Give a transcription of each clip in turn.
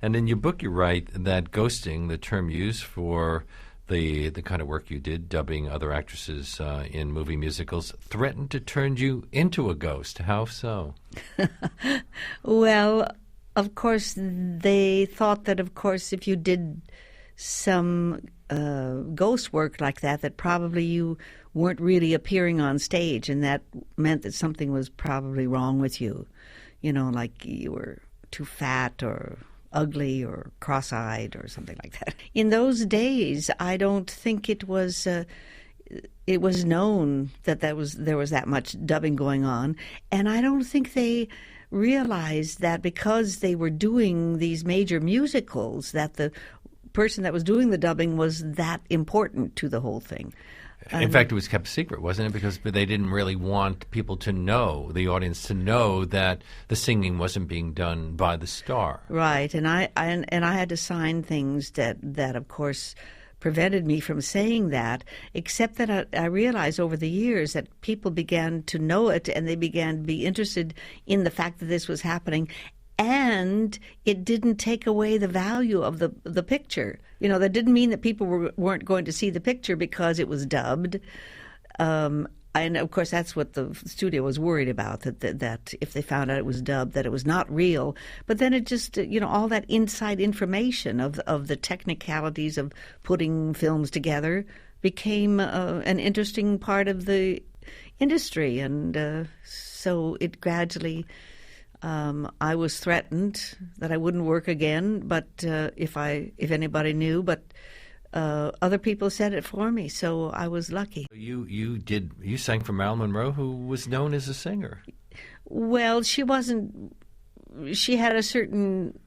And in your book, you write that ghosting, the term used for the kind of work you did, dubbing other actresses in movie musicals, threatened to turn you into a ghost. How so? Well, of course, they thought that, of course, if you did some ghost work like that, that probably you weren't really appearing on stage, and that meant that something was probably wrong with you. You know, like you were too fat or ugly or cross-eyed or something like that. In those days, I don't think it was known that there was that much dubbing going on, and I don't think they realized that because they were doing these major musicals that the person that was doing the dubbing was that important to the whole thing. In fact, it was kept secret, wasn't it? Because they didn't really want people to know, the audience to know, that the singing wasn't being done by the star. Right, and I had to sign things that of course prevented me from saying that, except that I realized over the years that people began to know it, and they began to be interested in the fact that this was happening. And it didn't take away the value of the picture. You know, that didn't mean that people weren't going to see the picture because it was dubbed. And, of course, that's what the studio was worried about, that if they found out it was dubbed, that it was not real. But then it just, all that inside information of the technicalities of putting films together became an interesting part of the industry. And so it gradually... I was threatened that I wouldn't work again, but if anybody knew, but other people said it for me, so I was lucky. You sang for Marilyn Monroe, who was known as a singer. Well, she wasn't. She had a certain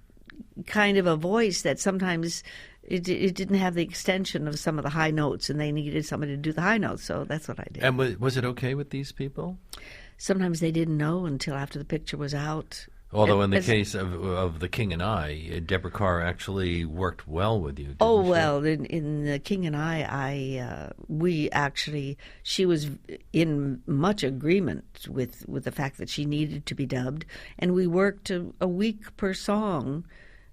kind of a voice that sometimes it didn't have the extension of some of the high notes, and they needed somebody to do the high notes, so that's what I did. And was it okay with these people? Sometimes they didn't know until after the picture was out. Although in the case of The King and I, Deborah Kerr actually worked well with you. Oh, well, in The King and she was in much agreement with the fact that she needed to be dubbed, and we worked a week per song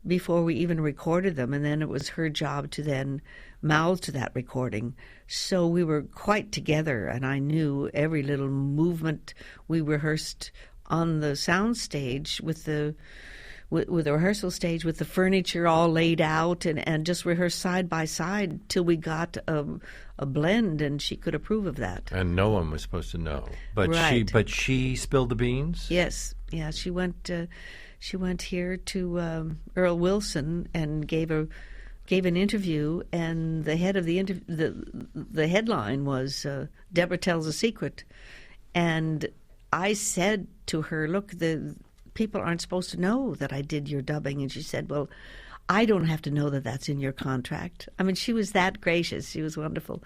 before we even recorded them, and then it was her job to then mouth to that recording. So we were quite together, and I knew every little movement. We rehearsed on the sound stage with the rehearsal stage with the furniture all laid out, and just rehearsed side by side till we got a blend, and she could approve of that. And no one was supposed to know, but right. she spilled the beans. Yes, yeah, she went here to Earl Wilson and gave an interview, and the head of the headline was Deborah Tells a Secret. And I said to her, look, the people aren't supposed to know that I did your dubbing. And she said, well, I don't have to know that that's in your contract. I mean, she was that gracious. She was wonderful.